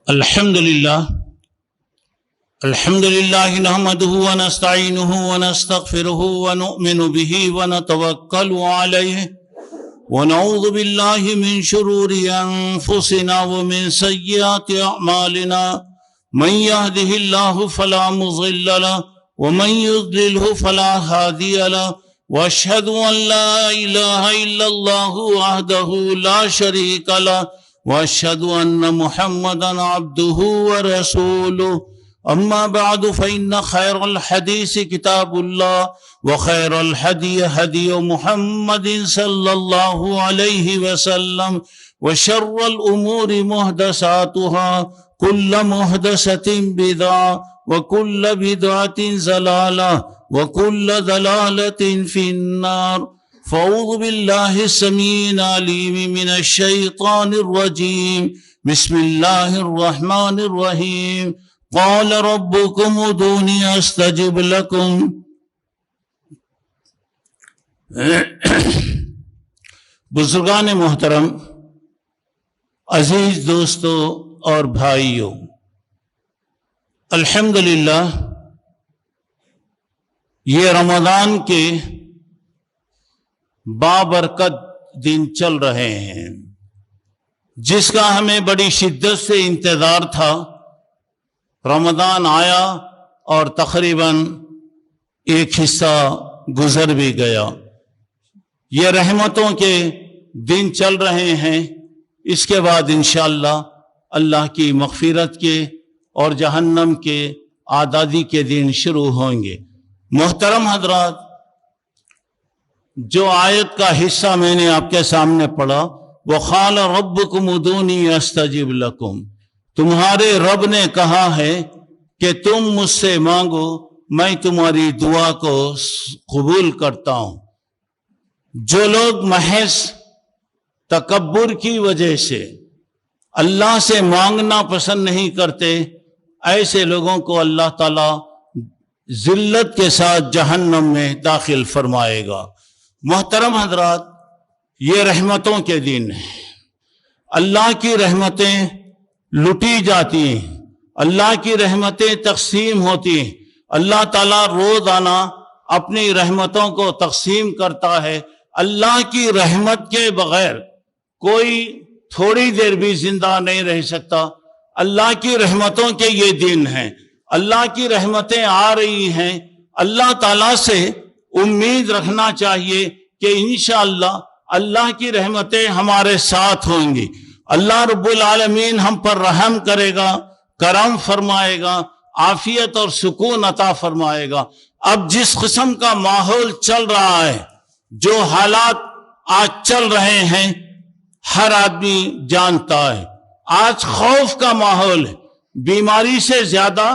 الحمد لله نحمده ونستعينه ونستغفره ونؤمن به ونتوكل عليه ونعوذ بالله من شرور أنفسنا ومن سيئات أعمالنا من يهده الله فلا مضل له ومن يضلله فلا هادي له وأشهد أن لا إله إلا الله وحده لا شريك له وأشهد أن محمدا عبده ورسوله أما بعد فإن خير الحديث كتاب الله وخير الهدي هدي محمد صلى الله عليه وسلم وشر الأمور محدثاتها كل محدثة بدعة وكل بدعة ضلالة وكل ضلالة في النار فأعوذ بالله السميع العليم من الشيطان الرجيم بسم الله الرحمن الرحيم قال ربكم ادعوني استجب لكم بزرگان محترم، عزیز دوستو اور بھائیوں، الحمدللہ یہ رمضان کے بابرکت دن چل رہے ہیں جس کا ہمیں بڑی شدت سے انتظار تھا۔ رمضان آیا اور تقریباً ایک حصہ گزر بھی گیا۔ یہ رحمتوں کے دن چل رہے ہیں، اس کے بعد انشاءاللہ اللہ کی مغفرت کے اور جہنم کے آزادی کے دن شروع ہوں گے۔ محترم حضرات، جو آیت کا حصہ میں نے آپ کے سامنے پڑھا، وَقَالَ رَبُّكُمُ ادْعُونِي أَسْتَجِبْ لَكُمْ، تمہارے رب نے کہا ہے کہ تم مجھ سے مانگو، میں تمہاری دعا کو قبول کرتا ہوں۔ جو لوگ محض تکبر کی وجہ سے اللہ سے مانگنا پسند نہیں کرتے، ایسے لوگوں کو اللہ تعالی ذلت کے ساتھ جہنم میں داخل فرمائے گا۔ محترم حضرات، یہ رحمتوں کے دن ہیں، اللہ کی رحمتیں لٹی جاتی ہیں، اللہ کی رحمتیں تقسیم ہوتی ہیں۔ اللہ تعالیٰ روزانہ اپنی رحمتوں کو تقسیم کرتا ہے۔ اللہ کی رحمت کے بغیر کوئی تھوڑی دیر بھی زندہ نہیں رہ سکتا۔ اللہ کی رحمتوں کے یہ دن ہیں، اللہ کی رحمتیں آ رہی ہیں۔ اللہ تعالیٰ سے امید رکھنا چاہیے کہ انشاءاللہ اللہ کی رحمتیں ہمارے ساتھ ہوں گی۔ اللہ رب العالمین ہم پر رحم کرے گا، کرم فرمائے گا، عافیت اور سکون عطا فرمائے گا۔ اب جس قسم کا ماحول چل رہا ہے، جو حالات آج چل رہے ہیں، ہر آدمی جانتا ہے۔ آج خوف کا ماحول ہے، بیماری سے زیادہ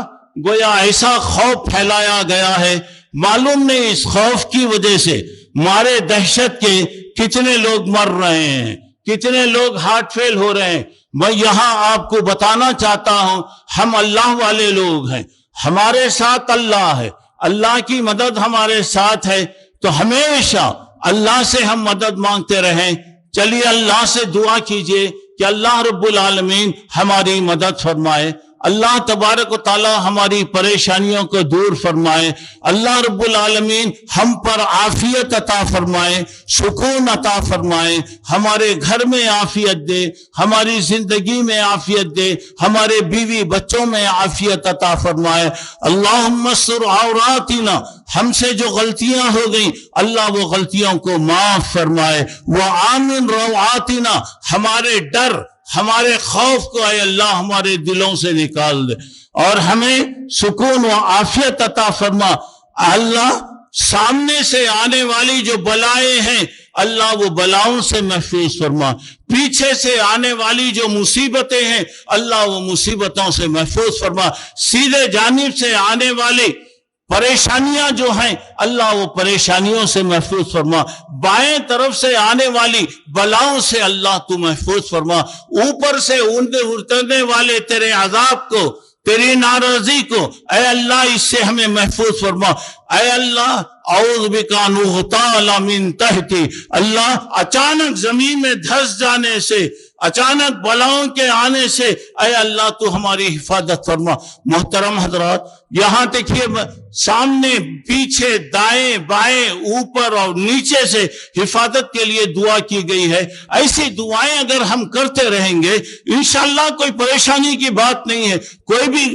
گویا ایسا خوف پھیلایا گیا ہے، معلوم نہیں اس خوف کی وجہ سے مارے دہشت کے کتنے لوگ مر رہے ہیں، کتنے لوگ ہارٹ فیل ہو رہے ہیں۔ میں یہاں آپ کو بتانا چاہتا ہوں، ہم اللہ والے لوگ ہیں، ہمارے ساتھ اللہ ہے، اللہ کی مدد ہمارے ساتھ ہے، تو ہمیشہ اللہ سے ہم مدد مانگتے رہیں۔ چلیے اللہ سے دعا کیجئے کہ اللہ رب العالمین ہماری مدد فرمائے، اللہ تبارک و تعالی ہماری پریشانیوں کو دور فرمائے، اللہ رب العالمین ہم پر عافیت عطا فرمائے، سکون عطا فرمائے، ہمارے گھر میں عافیت دے، ہماری زندگی میں عافیت دے، ہمارے بیوی بچوں میں عافیت عطا فرمائے۔ اللہم استر عوراتنا، ہم سے جو غلطیاں ہو گئیں اللہ وہ غلطیوں کو معاف فرمائے۔ وآمن روعاتنا، ہمارے ڈر، ہمارے خوف کو اے اللہ ہمارے دلوں سے نکال دے اور ہمیں سکون و عافیت عطا فرما۔ اللہ سامنے سے آنے والی جو بلائیں ہیں اللہ وہ بلاؤں سے محفوظ فرما، پیچھے سے آنے والی جو مصیبتیں ہیں اللہ وہ مصیبتوں سے محفوظ فرما، سیدھے جانب سے آنے والی پریشانیاں جو ہیں اللہ وہ پریشانیوں سے محفوظ فرما، بائیں طرف سے آنے والی بلاؤں سے اللہ تو محفوظ فرما، اوپر سے اترنے والے تیرے عذاب کو، تیری ناراضی کو اے اللہ اس سے ہمیں محفوظ فرما۔ اے اللہ اعوذ بک ان اغتال من تحتی، اللہ اچانک زمین میں دھس جانے سے اچانک بلاؤں کے آنے سے اے اللہ تو ہماری حفاظت فرما۔ محترم حضرات، یہاں دیکھیے سامنے پیچھے دائیں بائیں اوپر اور نیچے سے حفاظت کے لیے دعا کی گئی ہے۔ ایسی دعائیں اگر ہم کرتے رہیں گے انشاءاللہ کوئی پریشانی کی بات نہیں ہے، کوئی بھی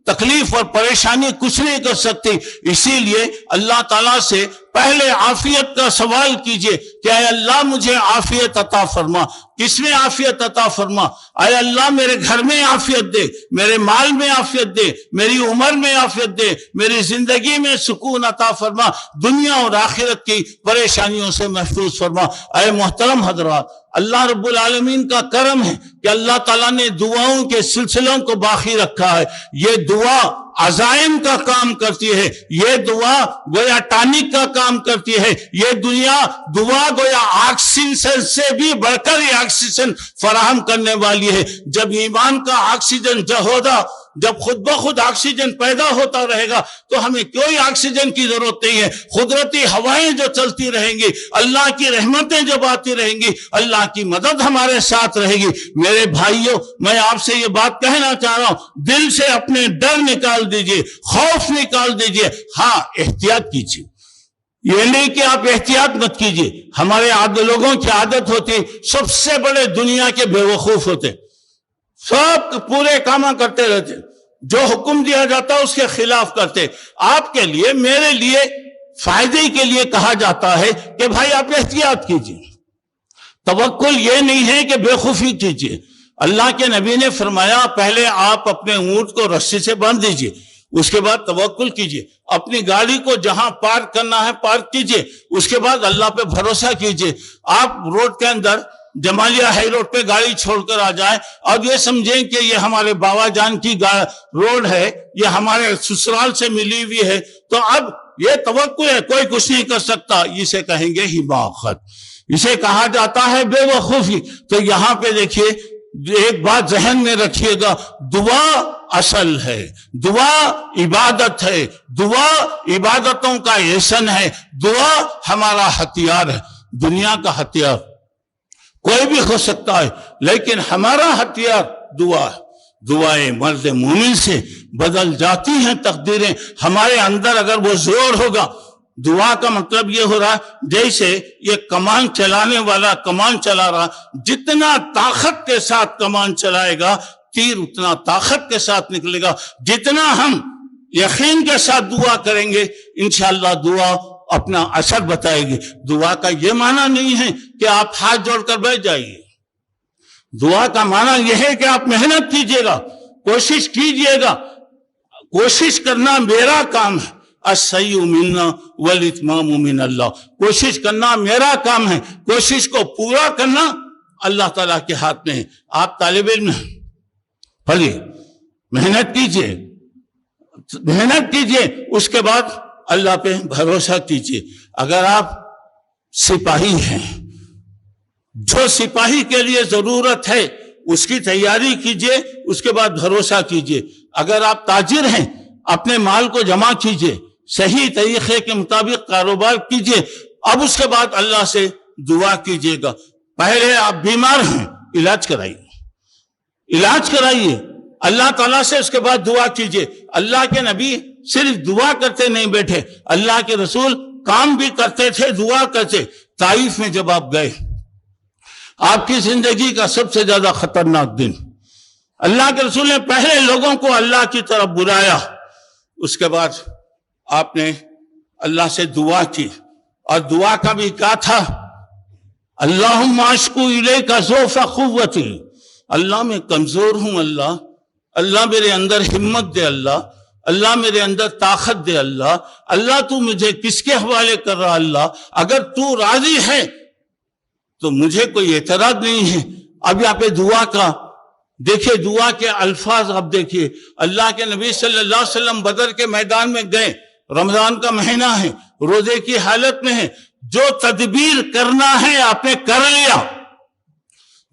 تکلیف اور پریشانی کچھ نہیں کر سکتی۔ اسی لیے اللہ تعالیٰ سے پہلے عافیت کا سوال کیجئے کہ اے اللہ مجھے عافیت عطا فرما۔ کس میں عافیت عطا فرما؟ اے اللہ میرے گھر میں عافیت دے، میرے مال میں عافیت دے، میری عمر میں عافیت دے، میری زندگی میں سکون عطا فرما، دنیا اور آخرت کی پریشانیوں سے محفوظ فرما۔ اے محترم حضرات، اللہ رب العالمین کا کرم ہے کہ اللہ تعالیٰ نے دعاؤں کے سلسلوں کو باقی رکھا ہے۔ یہ دعا عزائم کا کام کرتی ہے، یہ دعا گویا ٹانک کا کام کرتی ہے، یہ دعا گویا آکسیجن سے بھی بڑھ کر یہ آکسیجن فراہم کرنے والی ہے۔ جب ایمان کا آکسیجن جب خود بخود آکسیجن پیدا ہوتا رہے گا تو ہمیں کوئی آکسیجن کی ضرورت نہیں ہے۔ قدرتی ہوائیں جو چلتی رہیں گی، اللہ کی رحمتیں جب آتی رہیں گی، اللہ کی مدد ہمارے ساتھ رہے گی۔ میرے بھائیوں، میں آپ سے یہ بات کہنا چاہ رہا ہوں، دل سے اپنے ڈر نکال دیجئے، خوف نکال دیجئے، ہاں احتیاط کیجئے۔ یہ نہیں کہ آپ احتیاط مت کیجئے۔ ہمارے لوگوں کی عادت ہوتی، سب سے بڑے دنیا کے بے وقوف ہوتے، سب پورے کام کرتے رہتے، جو حکم دیا جاتا اس کے خلاف کرتے۔ آپ کے لیے، میرے لیے فائدے کے لیے کہا جاتا ہے کہ بھائی آپ احتیاط کیجئے۔ توکل یہ نہیں ہے کہ بے خوفی کیجئے۔ اللہ کے نبی نے فرمایا پہلے آپ اپنے اونٹ کو رسی سے باندھ دیجئے، اس کے بعد توکل کیجئے، اپنی گاڑی کو جہاں پارک کرنا ہے پارک کیجئے، اس کے بعد اللہ پہ بھروسہ کیجئے۔ آپ روڈ کے اندر جمالیہ ہائی روڈ پہ گاڑی چھوڑ کر آ جائیں اور یہ سمجھیں کہ یہ ہمارے بابا جان کی روڈ ہے، یہ ہمارے سسرال سے ملی ہوئی ہے، تو اب یہ توکل ہے، کوئی کچھ نہیں کر سکتا، اسے کہیں گے حماقت، اسے کہا جاتا ہے بے وقوفی۔ تو یہاں پہ دیکھیے ایک بات ذہن میں رکھیے گا، دعا اصل ہے، دعا عبادت ہے، دعا عبادتوں کا احسن ہے، دعا ہمارا ہتھیار ہے، دنیا کا ہتھیار کوئی بھی ہو سکتا ہے لیکن ہمارا ہتھیار دعا ہے۔ دعائیں مرد مومن سے بدل جاتی ہیں تقدیریں۔ ہمارے اندر اگر وہ زور ہوگا، دعا کا مطلب یہ ہو رہا ہے جیسے یہ کمان چلانے والا کمان چلا رہا، جتنا طاقت کے ساتھ کمان چلائے گا تیر اتنا طاقت کے ساتھ نکلے گا۔ جتنا ہم یقین کے ساتھ دعا کریں گے انشاءاللہ دعا اپنا اثر بتائے گی۔ دعا کا یہ معنی نہیں ہے کہ آپ ہاتھ جوڑ کر بیٹھ جائیے، دعا کا معنی یہ ہے کہ آپ محنت کیجئے گا، کوشش کیجئے گا۔ کوشش کرنا میرا کام ہے، السعی منا والاتمام من اللہ، کوشش کرنا میرا کام ہے، کوشش کو پورا کرنا اللہ تعالیٰ کے ہاتھ میں ہے۔ آپ طالب علم پڑھیے، محنت کیجئے، محنت کیجئے، اس کے بعد اللہ پہ بھروسہ کیجئے۔ اگر آپ سپاہی ہیں، جو سپاہی کے لیے ضرورت ہے اس کی تیاری کیجئے، اس کے بعد بھروسہ کیجئے۔ اگر آپ تاجر ہیں، اپنے مال کو جمع کیجئے، صحیح طریقے کے مطابق کاروبار کیجئے، اب اس کے بعد اللہ سے دعا کیجئے گا۔ پہلے آپ بیمار ہیں، علاج کرائیے اللہ تعالیٰ سے، اس کے بعد دعا کیجئے۔ اللہ کے نبی صرف دعا کرتے نہیں بیٹھے، اللہ کے رسول کام بھی کرتے تھے، دعا کرتے۔ طائف میں جب آپ گئے، آپ کی زندگی کا سب سے زیادہ خطرناک دن، اللہ کے رسول نے پہلے لوگوں کو اللہ کی طرف بلایا، اس کے بعد آپ نے اللہ سے دعا کی، اور دعا کا بھی کہا تھا اللہم اشکو الیک ضعف قوتی، اللہ میں کمزور ہوں، اللہ میرے اندر ہمت دے، اللہ میرے اندر طاقت دے، اللہ تو مجھے کس کے حوالے کر رہا، اللہ اگر تو راضی ہے تو مجھے کوئی اعتراض نہیں ہے۔ اب یہاں پہ دعا کا دیکھیے، دعا کے الفاظ اب دیکھیے۔ اللہ کے نبی صلی اللہ علیہ وسلم بدر کے میدان میں گئے، رمضان کا مہینہ ہے، روزے کی حالت میں ہے، جو تدبیر کرنا ہے آپ نے کر لیا،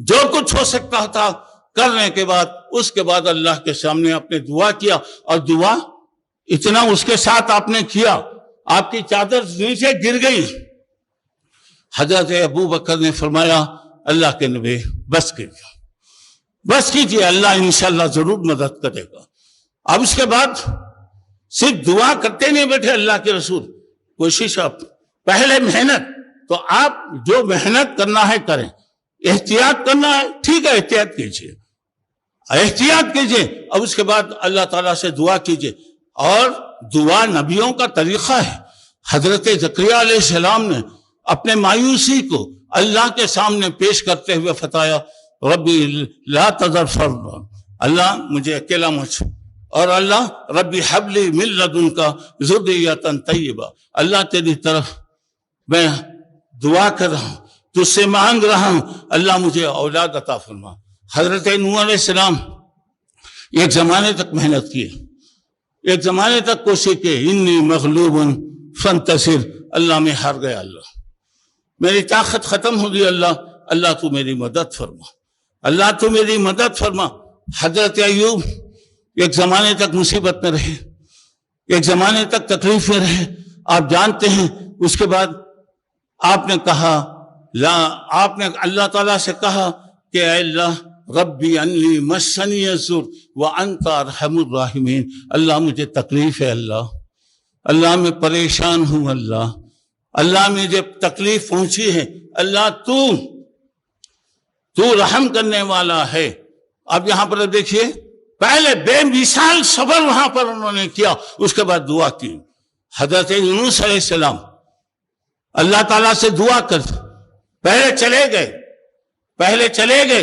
جو کچھ ہو سکتا تھا کرنے کے بعد، اس کے بعد اللہ کے سامنے آپ نے دعا کیا، اور دعا اتنا اس کے ساتھ آپ نے کیا، آپ کی چادر نیچے گر گئی۔ حضرت ابو بکر نے فرمایا اللہ کے نبی بس کر، بس کیجیے، اللہ انشاءاللہ ضرور مدد کرے گا۔ اب اس کے بعد صرف دعا کرتے نہیں بیٹھے اللہ کے رسول، کوشش آپ پہلے محنت، تو آپ جو محنت کرنا ہے کریں، احتیاط کرنا ہے ٹھیک ہے احتیاط کیجیے، احتیاط کیجیے، اب اس کے بعد اللہ تعالیٰ سے دعا کیجیے۔ اور دعا نبیوں کا طریقہ ہے۔ حضرت زکریا علیہ السلام نے اپنے مایوسی کو اللہ کے سامنے پیش کرتے ہوئے فتایا، ربی لا تذر فردا، اللہ مجھے اکیلا مت، اور اللہ ربی حبلی من لدنک ذریۃ طیبہ، اللہ تیری طرف میں دعا کر رہا ہوں، تجھ سے مانگ رہا ہوں، اللہ مجھے اولاد عطا فرما۔ حضرت نوح علیہ السلام ایک زمانے تک محنت کیے، ایک زمانے تک کوشش کی، انی مغلوب فانتصر، اللہ میں ہار گیا، اللہ میری طاقت ختم ہو گئی، اللہ تو میری مدد فرما، اللہ تو میری مدد فرما۔ حضرت ایوب ایک زمانے تک مصیبت میں رہے، ایک زمانے تک تکلیف میں رہے، آپ جانتے ہیں۔ اس کے بعد آپ نے کہا آپ نے اللہ تعالیٰ سے کہا کہ اے اللہ ربی انی مسنی الضر وانت ارحم الراحمین، اللہ مجھے تکلیف ہے، اللہ میں پریشان ہوں، اللہ مجھے تکلیف پہنچی ہے، اللہ تو رحم کرنے والا ہے۔ اب یہاں پر دیکھیے، پہلے بے مثال صبر وہاں پر انہوں نے کیا، اس کے بعد دعا کی۔ حضرت یونس علیہ السلام اللہ تعالیٰ سے دعا کر پہلے چلے گئے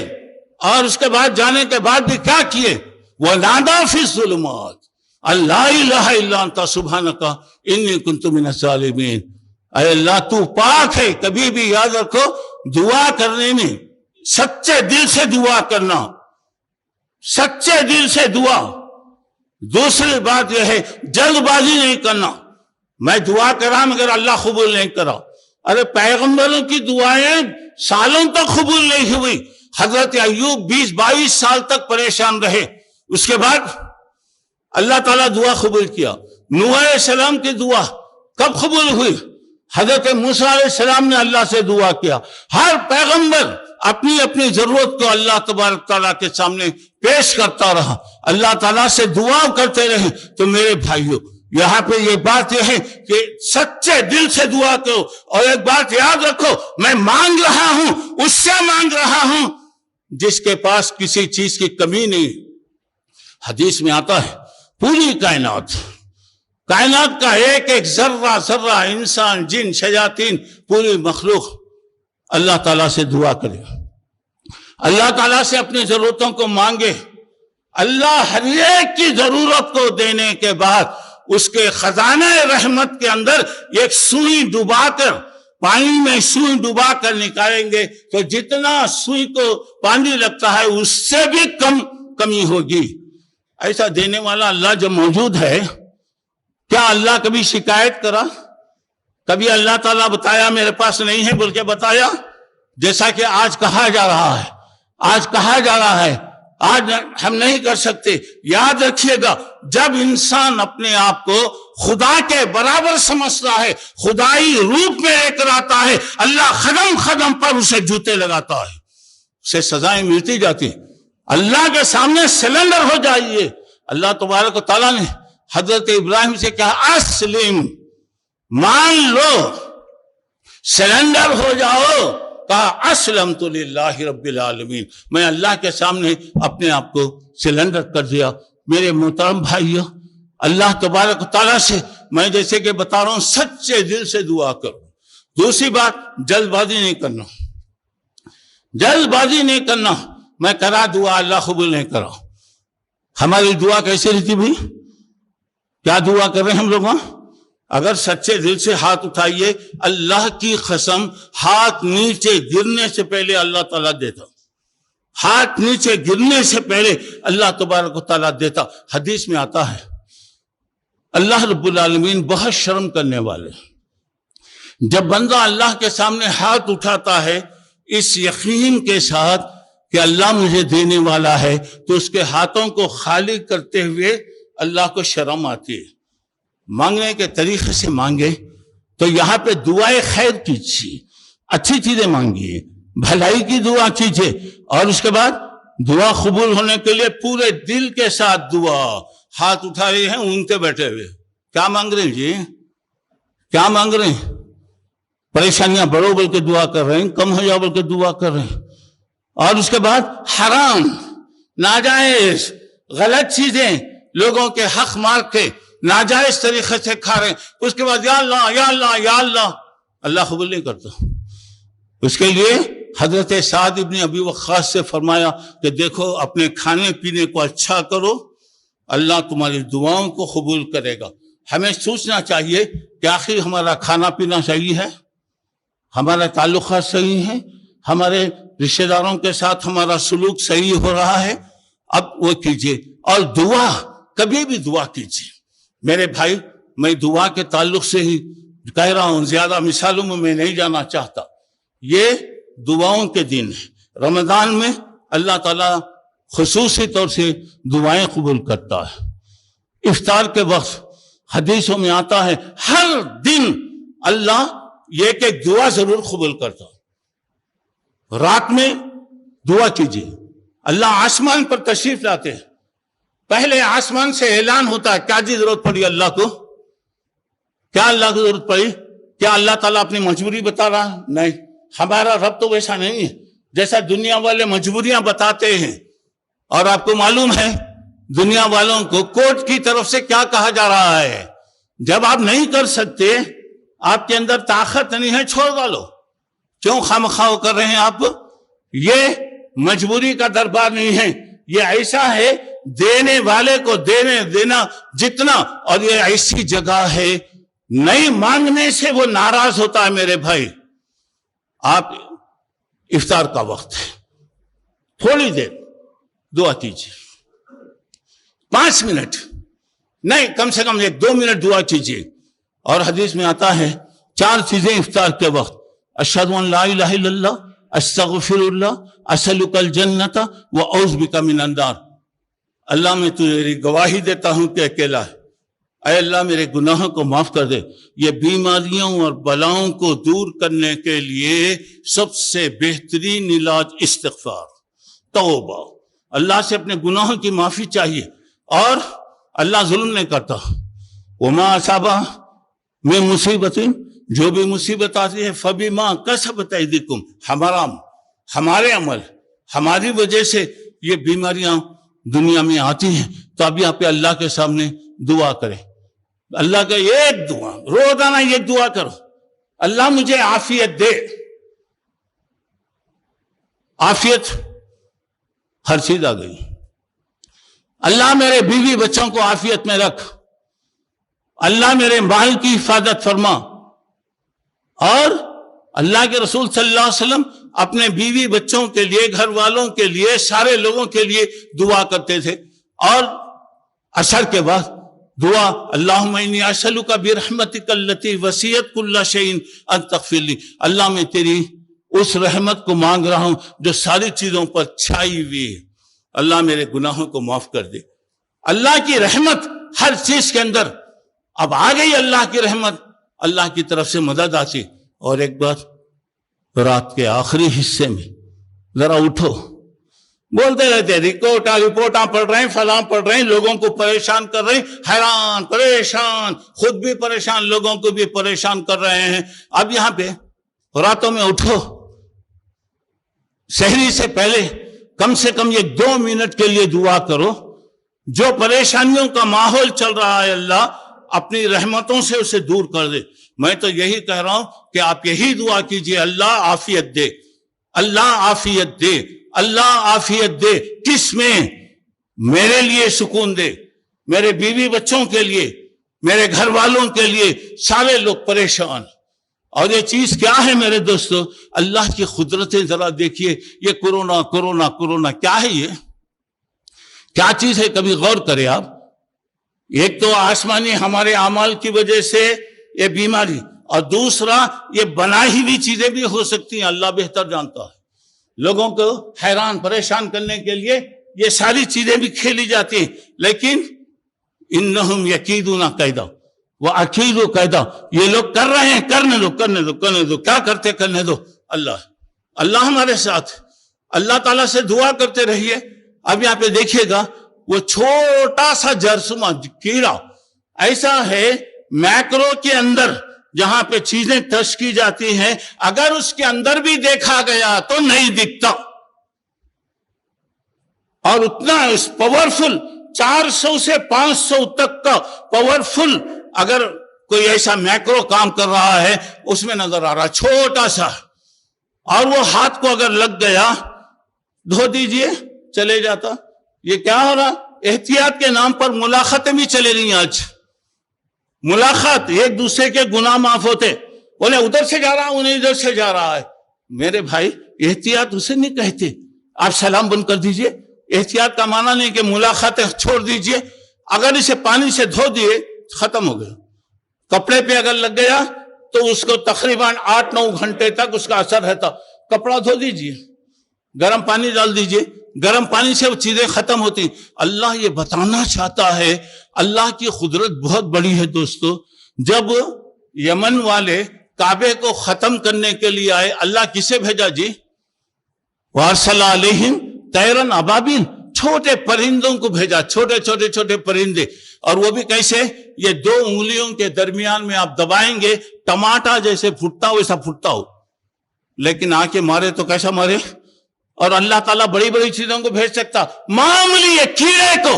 اور اس کے بعد جانے کے بعد بھی کیا کیے، وَنَادَىٰ فِي الظُّلُمَاتِ أَن لَا إِلَٰهَ إِلَّا أَنتَ سُبْحَانَكَ إِنِّي كُنتُ مِنَ الظَّالِمِينَ۔ اے اللہ تو پاک ہے، کبھی بھی یاد رکھو دعا کرنے میں سچے دل سے دعا کرنا، سچے دل سے دعا۔ دوسری بات یہ ہے جلد بازی نہیں کرنا، میں دعا کرا مگر اللہ قبول نہیں کرا۔ ارے پیغمبروں کی دعائیں سالوں تک قبول نہیں ہوئی، حضرت ایوب 20-22 سال تک پریشان رہے، اس کے بعد اللہ تعالیٰ دعا قبول کیا۔ نوح علیہ السلام کی دعا کب قبول ہوئی؟ حضرت موسیٰ علیہ السلام نے اللہ سے دعا کیا۔ ہر پیغمبر اپنی اپنی ضرورت کو اللہ تبارک تعالیٰ کے سامنے پیش کرتا رہا، اللہ تعالیٰ سے دعا کرتے رہے۔ تو میرے بھائیوں، یہاں پہ یہ بات یہ ہے کہ سچے دل سے دعا کرو، اور ایک بات یاد رکھو، میں مانگ رہا ہوں، اس سے مانگ رہا ہوں جس کے پاس کسی چیز کی کمی نہیں۔ حدیث میں آتا ہے پوری کائنات کا ایک ایک ذرہ ذرہ، انسان، جن، شیاطین، پوری مخلوق اللہ تعالیٰ سے دعا کرے، اللہ تعالیٰ سے اپنی ضرورتوں کو مانگے۔ اللہ ہر ایک کی ضرورت کو دینے کے بعد اس کے خزانہ رحمت کے اندر ایک سوئی ڈبا کر، پانی میں سوئی ڈبا کر نکالیں گے تو جتنا سوئی کو پانی لگتا ہے اس سے بھی کمی ہوگی۔ ایسا دینے والا اللہ جب موجود ہے، کیا اللہ کبھی شکایت کرا؟ کبھی اللہ تعالیٰ بتایا میرے پاس نہیں ہے بول کے بتایا؟ جیسا کہ آج کہا جا رہا ہے، آج ہم نہیں کر سکتے۔ یاد رکھیے گا، جب انسان اپنے آپ کو خدا کے برابر سمجھتا ہے، خدائی روپ میں لے کر آتا ہے، اللہ قدم قدم پر اسے جوتے لگاتا ہے، اسے سزائیں ملتی جاتی۔ اللہ کے سامنے سلنڈر ہو جائیے۔ اللہ تبارک و تعالیٰ نے حضرت ابراہیم سے کہا اسلم، مان لو، سلنڈر ہو جاؤ۔ کہا اسلمت للہ رب العالمین، میں اللہ کے سامنے اپنے آپ کو سلنڈر کر دیا۔ میرے محترم بھائیو، اللہ تبارک و تعالیٰ سے میں جیسے کہ بتا رہا ہوں سچے دل سے دعا کرو۔ دوسری بات، جلد بازی نہیں کرنا، میں کرا دعا اللہ قبول نہیں کرا۔ ہماری دعا کیسے رہتی بھائی؟ کیا دعا کر رہے ہیں ہم لوگ؟ اگر سچے دل سے ہاتھ اٹھائیے، اللہ کی قسم ہاتھ نیچے گرنے سے پہلے اللہ تعالیٰ دیتا، ہاتھ نیچے گرنے سے پہلے اللہ تبارک و تعالیٰ دیتا۔ حدیث میں آتا ہے اللہ رب العالمین بہت شرم کرنے والے، جب بندہ اللہ کے سامنے ہاتھ اٹھاتا ہے اس یقین کے ساتھ کہ اللہ مجھے دینے والا ہے، تو اس کے ہاتھوں کو خالی کرتے ہوئے اللہ کو شرم آتی ہے۔ مانگنے کے طریقے سے مانگے تو یہاں پہ دعائے خیر کیجیے، اچھی چیزیں مانگیے، بھلائی کی دعا کیجیے، اور اس کے بعد دعا قبول ہونے کے لیے پورے دل کے ساتھ دعا، ہاتھ اٹھائے ہیں اونگتے بیٹھے ہوئے، کیا مانگ رہے ہیں جی؟ کیا مانگ رہے ہیں؟ پریشانیاں بڑھو بول کے دعا کر رہے ہیں، کم ہو جاؤ بول کے دعا کر رہے ہیں، اور اس کے بعد حرام، ناجائز، غلط چیزیں لوگوں کے حق مار کے ناجائز طریقے سے کھا رہے ہیں، اس کے بعد یا اللہ یا اللہ یا اللہ، اللہ قبول نہیں کرتا۔ اس کے لیے حضرت سعد ابن ابی وقاص سے فرمایا کہ دیکھو اپنے کھانے پینے کو اچھا کرو، اللہ تمہاری دعاؤں کو قبول کرے گا۔ ہمیں سوچنا چاہیے کہ آخر ہمارا کھانا پینا صحیح ہے، ہمارا تعلقات صحیح ہیں، ہمارے رشتہ داروں کے ساتھ ہمارا سلوک صحیح ہو رہا ہے، اب وہ کیجئے۔ اور دعا، کبھی بھی دعا کیجئے میرے بھائی۔ میں دعا کے تعلق سے ہی کہہ رہا ہوں، زیادہ مثالوں میں نہیں جانا چاہتا۔ یہ دعاؤں کے دن ہے، رمضان میں اللہ تعالیٰ خصوصی طور سے دعائیں قبول کرتا ہے۔ افطار کے وقت حدیثوں میں آتا ہے ہر دن اللہ یہ کہ دعا ضرور قبول کرتا ہے۔ رات میں دعا کیجیے، اللہ آسمان پر تشریف لاتے ہیں، پہلے آسمان سے اعلان ہوتا ہے کیا جی ضرورت پڑی اللہ کو؟ کیا اللہ کو ضرورت پڑی؟ کیا اللہ تعالیٰ اپنی مجبوری بتا رہا؟ نہیں، ہمارا رب تو ویسا نہیں ہے جیسا دنیا والے مجبوریاں بتاتے ہیں۔ اور آپ کو معلوم ہے دنیا والوں کو کورٹ کی طرف سے کیا کہا جا رہا ہے، جب آپ نہیں کر سکتے، آپ کے اندر طاقت نہیں ہے، چھوڑ ڈالو، کیوں خواہ کر رہے ہیں آپ؟ یہ مجبوری کا دربار نہیں ہے، یہ ایسا ہے دینے والے کو دینا جتنا، اور یہ ایسی جگہ ہے نہیں مانگنے سے وہ ناراض ہوتا ہے۔ میرے بھائی آپ افطار کا وقت ہے، تھوڑی دیر دعا کیجیے، 5 منٹ نہیں، کم سے کم 1-2 منٹ دعا کیجیے۔ اور حدیث میں آتا ہے 4 چیزیں افطار کے وقت، اشہد ان لا الہ الا اللہ، استغفر اللہ، اسألک الجنۃ واعوذ بک من النار۔ اللہ میں تیری گواہی دیتا ہوں کہ اکیلا ہے، اے اللہ میرے گناہوں کو معاف کر دے۔ یہ بیماریوں اور بلاؤں کو دور کرنے کے لیے سب سے بہترین علاج استغفار، توبہ، اللہ سے اپنے گناہوں کی معافی چاہیے۔ اور اللہ ظلم نہیں کرتا، وما اصابہ میں مصیبت، جو بھی مصیبت آتی ہے فبما کسبت ایدیکم، ہمارے عمل، ہماری وجہ سے یہ بیماریاں دنیا میں آتی ہیں۔ تو اب یہاں پہ اللہ کے سامنے دعا کریں، اللہ کا ایک دعا، روزانہ یہ دعا کرو، اللہ مجھے عافیت دے۔ عافیت ہر چیز آ گئی، اللہ میرے بیوی بچوں کو عافیت میں رکھ، اللہ میرے مال کی حفاظت فرما۔ اور اللہ کے رسول صلی اللہ علیہ وسلم اپنے بیوی بچوں کے لیے، گھر والوں کے لیے، سارے لوگوں کے لیے دعا کرتے تھے۔ اور عصر کے بعد دعا، اللہم انی اسألک برحمتک التی وسعت کل شیء ان تغفر لی، اللہ میں تیری اس رحمت کو مانگ رہا ہوں جو ساری چیزوں پر چھائی ہوئی ہے، اللہ میرے گناہوں کو معاف کر دے۔ اللہ کی رحمت ہر چیز کے اندر، اب آ گئی اللہ کی رحمت، اللہ کی طرف سے مدد آتی۔ اور ایک بات، رات کے آخری حصے میں ذرا اٹھو، بولتے رہتے رپورٹاں پڑھ رہے ہیں، فلاں پڑھ رہے ہیں، لوگوں کو پریشان کر رہے ہیں، حیران پریشان، خود بھی پریشان، لوگوں کو بھی پریشان کر رہے ہیں۔ اب یہاں پہ راتوں میں اٹھو، سحری سے پہلے کم سے کم 2 منٹ کے لیے دعا کرو۔ جو پریشانیوں کا ماحول چل رہا ہے اللہ اپنی رحمتوں سے اسے دور کر دے۔ میں تو یہی کہہ رہا ہوں کہ آپ یہی دعا کیجئے، اللہ عافیت دے، اللہ عافیت دے، اللہ عافیت دے۔ کس میں؟ میرے لیے سکون دے، میرے بیوی بچوں کے لیے، میرے گھر والوں کے لیے، سارے لوگ پریشان۔ اور یہ چیز کیا ہے میرے دوستو؟ اللہ کی قدرتیں ذرا دیکھیے، یہ کورونا کورونا کورونا کیا ہے؟ یہ کیا چیز ہے؟ کبھی غور کرے آپ۔ ایک تو آسمانی ہمارے اعمال کی وجہ سے یہ بیماری، اور دوسرا یہ بنائی ہوئی چیزیں بھی ہو سکتی ہیں، اللہ بہتر جانتا ہے۔ لوگوں کو حیران پریشان کرنے کے لیے یہ ساری چیزیں بھی کھیلی جاتی ہیں، لیکن انہم یکیدون کیدا وَأَكِيدُ کیدا، یہ لوگ کر رہے ہیں، کرنے دو کرنے دو کرنے دو، کیا کرتے کرنے دو۔ اللہ ہمارے ساتھ، اللہ تعالیٰ سے دعا کرتے رہیے. اب یہاں پہ دیکھیے گا وہ چھوٹا سا جرثومہ کیڑا ایسا ہے میکرو کے اندر جہاں پہ چیزیں ٹچ کی جاتی ہیں، اگر اس کے اندر بھی دیکھا گیا تو نہیں دکھتا. اور اتنا پاورفل 400 سے 500 تک کا پاورفل اگر کوئی ایسا میکرو کام کر رہا ہے اس میں نظر آ رہا چھوٹا سا. اور وہ ہاتھ کو اگر لگ گیا دھو دیجئے چلے جاتا. یہ کیا ہو رہا؟ احتیاط کے نام پر ملاقاتیں بھی چلے رہی ہیں. آج ملاقات، ایک دوسرے کے گناہ معاف ہوتے، بولے ادھر سے جا رہا انہیں ادھر سے جا رہا ہے. میرے بھائی احتیاط اسے نہیں کہتے. آپ سلام بند کر دیجئے. احتیاط کا معنی نہیں کہ ملاقاتیں چھوڑ دیجئے. اگر اسے پانی سے دھو دیے ختم ہو گیا. کپڑے پہ اگر لگ گیا تو اس کو تقریباً 8-9 گھنٹے تک اس کا اثر رہتا. کپڑا دھو دیجئے، گرم پانی ڈال دیجئے، گرم پانی سے وہ چیزیں ختم ہوتی. اللہ یہ بتانا چاہتا ہے اللہ کی قدرت بہت بڑی ہے دوستو. جب یمن والے کعبے کو ختم کرنے کے لیے آئے، اللہ کسے بھیجا جی؟ وَأَرْسَلَ عَلَيْهِمْ طَيْرًا أَبَابِيلَ، چھوٹے پرندوں کو بھیجا، چھوٹے پرندے. اور وہ بھی کیسے؟ یہ 2 انگلیوں کے درمیان میں آپ دبائیں گے ٹماٹر جیسے پھٹتا ہو ویسا پھٹتا ہو. لیکن آ کے مارے تو کیسا مارے؟ اور اللہ تعالیٰ بڑی بڑی چیزوں کو بھیج سکتا، معمولی یہ کیڑے کو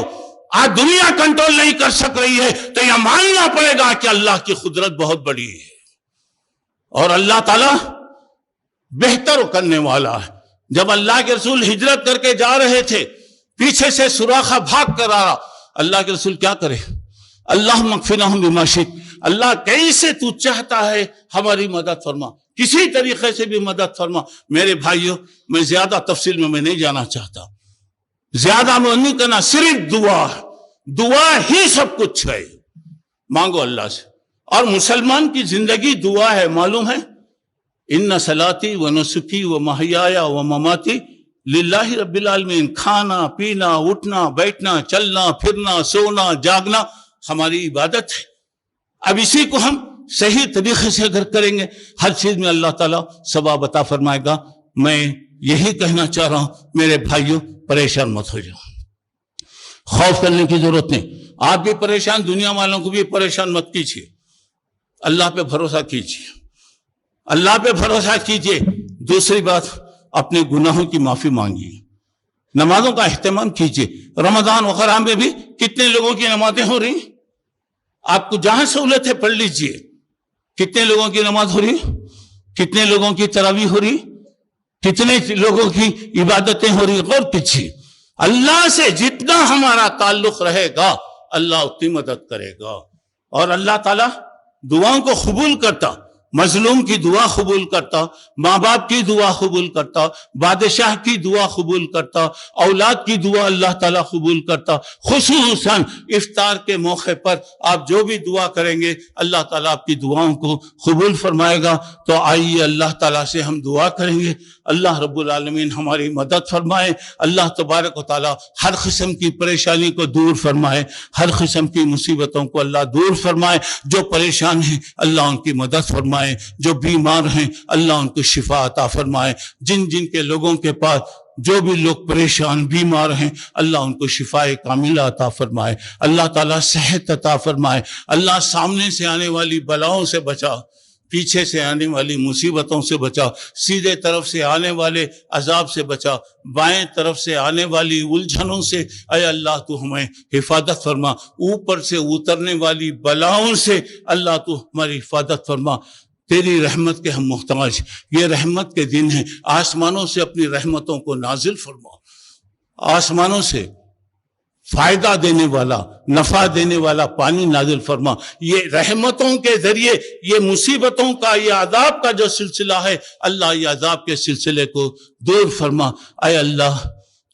آج دنیا کنٹرول نہیں کر سک رہی ہے تو یہ ماننا پڑے گا کہ اللہ کی قدرت بہت بڑی ہے اور اللہ تعالیٰ بہتر کرنے والا ہے. جب اللہ کے رسول ہجرت کر کے جا رہے تھے، پیچھے سے سوراخا بھاگ کر آ رہا، اللہ کے رسول کیا کرے؟ اللہم اکفناہم بما شئت، اللہ کیسے تو چاہتا ہے ہماری مدد فرما، کسی طریقے سے بھی مدد فرما. میرے بھائیوں، میں زیادہ تفصیل میں نہیں جانا چاہتا، زیادہ میں نہیں کرنا، صرف دعا ہی سب کچھ ہے. مانگو اللہ سے. اور مسلمان کی زندگی دعا ہے، معلوم ہے؟ ان صلاتی و نسکی و محیایا و مماتی للہ رب العالمین. کھانا پینا اٹھنا بیٹھنا چلنا پھرنا سونا جاگنا ہماری عبادت ہے. اب اسی کو ہم صحیح طریقے سے اگر کریں گے ہر چیز میں اللہ تعالیٰ ثواب عطا فرمائے گا. میں یہی کہنا چاہ رہا ہوں میرے بھائیوں، پریشان مت ہو جاؤ، خوف کرنے کی ضرورت نہیں. آپ بھی پریشان، دنیا والوں کو بھی پریشان مت کیجیے. اللہ پہ بھروسہ کیجیے، اللہ پہ بھروسہ کیجیے. دوسری بات، اپنے گناہوں کی معافی مانگیے، نمازوں کا اہتمام کیجیے. رمضان وغیرہ میں بھی کتنے لوگوں کی نمازیں ہو رہی، آپ کو جہاں سہولت ہے پڑھ لیجیے. کتنے لوگوں کی نماز ہو رہی، کتنے لوگوں کی تراویح ہو رہی، کتنے لوگوں کی عبادتیں ہو رہی. غور کیجیے. اللہ سے جتنا ہمارا تعلق رہے گا اللہ اتنی مدد کرے گا. اور اللہ تعالیٰ دعاؤں کو قبول کرتا، مظلوم کی دعا قبول کرتا، ماں باپ کی دعا قبول کرتا، بادشاہ کی دعا قبول کرتا، اولاد کی دعا اللہ تعالیٰ قبول کرتا. خصوصاً افطار کے موقع پر آپ جو بھی دعا کریں گے اللہ تعالیٰ آپ کی دعاؤں کو قبول فرمائے گا. تو آئیے اللہ تعالیٰ سے ہم دعا کریں گے، اللہ رب العالمین ہماری مدد فرمائے. اللہ تبارک و تعالیٰ ہر قسم کی پریشانی کو دور فرمائے، ہر قسم کی مصیبتوں کو اللہ دور فرمائے. جو پریشان ہیں اللہ ان کی مدد فرمائے، جو بیمار ہیں اللہ ان کو شفا عطا فرمائے. جن کے لوگوں کے پاس جو بھی لوگ پریشان بیمار ہیں اللہ ان کو شفا کاملہ عطا فرمائے. اللہ تعالیٰ صحت عطا فرمائے. اللہ سامنے سے آنے والی بلاؤں سے بچا، پیچھے سے آنے والی مصیبتوں سے بچا، سیدھے طرف سے آنے والے عذاب سے بچا، بائیں طرف سے آنے والی الجھنوں سے اے اللہ تو ہمیں حفاظت فرما. اوپر سے اترنے والی بلاؤں سے اللہ تو ہماری حفاظت فرما. تیری رحمت کے ہم محتاج، یہ رحمت کے دن ہیں. آسمانوں سے اپنی رحمتوں کو نازل فرما، آسمانوں سے فائدہ دینے والا نفع دینے والا پانی نازل فرما. یہ رحمتوں کے ذریعے یہ مصیبتوں کا یہ عذاب کا جو سلسلہ ہے اللہ یہ عذاب کے سلسلے کو دور فرما. اے اللہ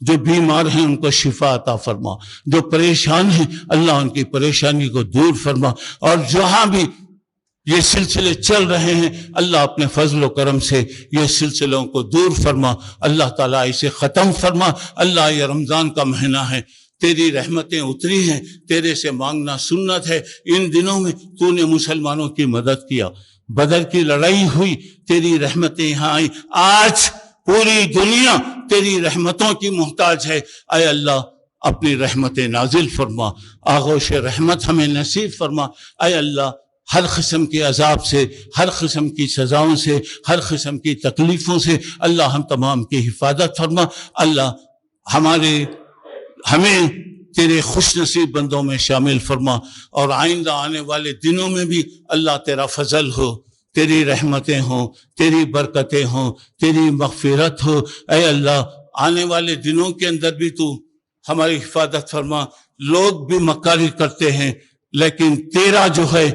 جو بیمار ہیں ان کو شفا عطا فرما، جو پریشان ہیں اللہ ان کی پریشانی کو دور فرما. اور جہاں بھی یہ سلسلے چل رہے ہیں اللہ اپنے فضل و کرم سے یہ سلسلوں کو دور فرما. اللہ تعالیٰ اسے ختم فرما. اللہ یہ رمضان کا مہینہ ہے، تیری رحمتیں اتری ہیں، تیرے سے مانگنا سنت ہے. ان دنوں میں تو نے مسلمانوں کی مدد کیا، بدر کی لڑائی ہوئی، تیری رحمتیں یہاں آئیں. آج پوری دنیا تیری رحمتوں کی محتاج ہے، اے اللہ اپنی رحمت نازل فرما، آغوش رحمت ہمیں نصیب فرما، اے اللہ ہر قسم کے عذاب سے، ہر قسم کی سزاؤں سے، ہر قسم کی تکلیفوں سے اللہ ہم تمام کی حفاظت فرما، اللہ ہمیں تیرے خوش نصیب بندوں میں شامل فرما، اور آئندہ آنے والے دنوں میں بھی اللہ تیرا فضل ہو، تیری رحمتیں ہوں، تیری برکتیں ہوں، تیری مغفرت ہو، اے اللہ آنے والے دنوں کے اندر بھی تو ہماری حفاظت فرما۔ لوگ بھی مکاری کرتے ہیں، لیکن تیرا جو ہے،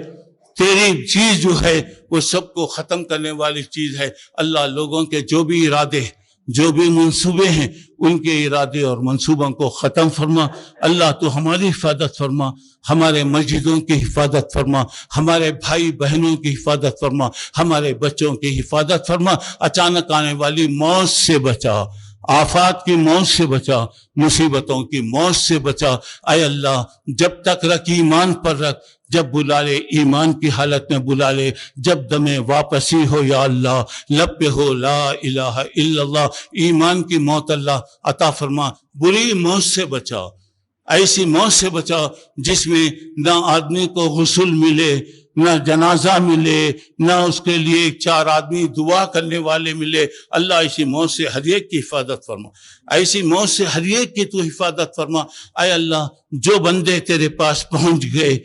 تیری چیز جو ہے وہ سب کو ختم کرنے والی چیز ہے۔ اللہ لوگوں کے جو بھی ارادے، جو بھی منصوبے ہیں، ان کے ارادے اور منصوبوں کو ختم فرما۔ اللہ تو ہماری حفاظت فرما، ہمارے مسجدوں کی حفاظت فرما، ہمارے بھائی بہنوں کی حفاظت فرما، ہمارے بچوں کی حفاظت فرما، اچانک آنے والی موت سے بچا، آفات کی موت سے بچا، مصیبتوں کی موت سے بچا۔ اے اللہ جب تک رکھ ایمان پر رکھ، جب بلا لے ایمان کی حالت میں بلا لے، جب دم واپسی ہو یا اللہ، لب پہ ہو لا الہ الا اللہ، ایمان کی موت اللہ عطا فرما۔ بری موت سے بچا، ایسی موت سے بچا جس میں نہ آدمی کو غسل ملے، نہ جنازہ ملے، نہ اس کے لیے 4 آدمی دعا کرنے والے ملے۔ اللہ ایسی موت سے ہر ایک کی حفاظت فرما، ایسی موت سے ہر ایک کی تو حفاظت فرما۔ اے اللہ جو بندے تیرے پاس پہنچ گئے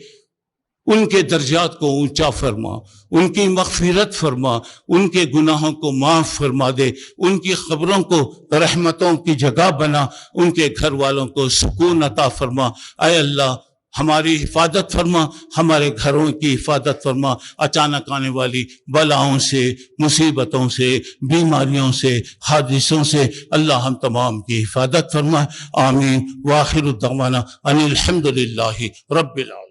ان کے درجات کو اونچا فرما، ان کی مغفرت فرما، ان کے گناہوں کو معاف فرما دے، ان کی قبروں کو رحمتوں کی جگہ بنا، ان کے گھر والوں کو سکون عطا فرما۔ اے اللہ ہماری حفاظت فرما، ہمارے گھروں کی حفاظت فرما، اچانک آنے والی بلاؤں سے، مصیبتوں سے، بیماریوں سے، حادثوں سے اللہ ہم تمام کی حفاظت فرما۔ آمین۔ وآخر دعوانا ان الحمد للہ رب العالمین۔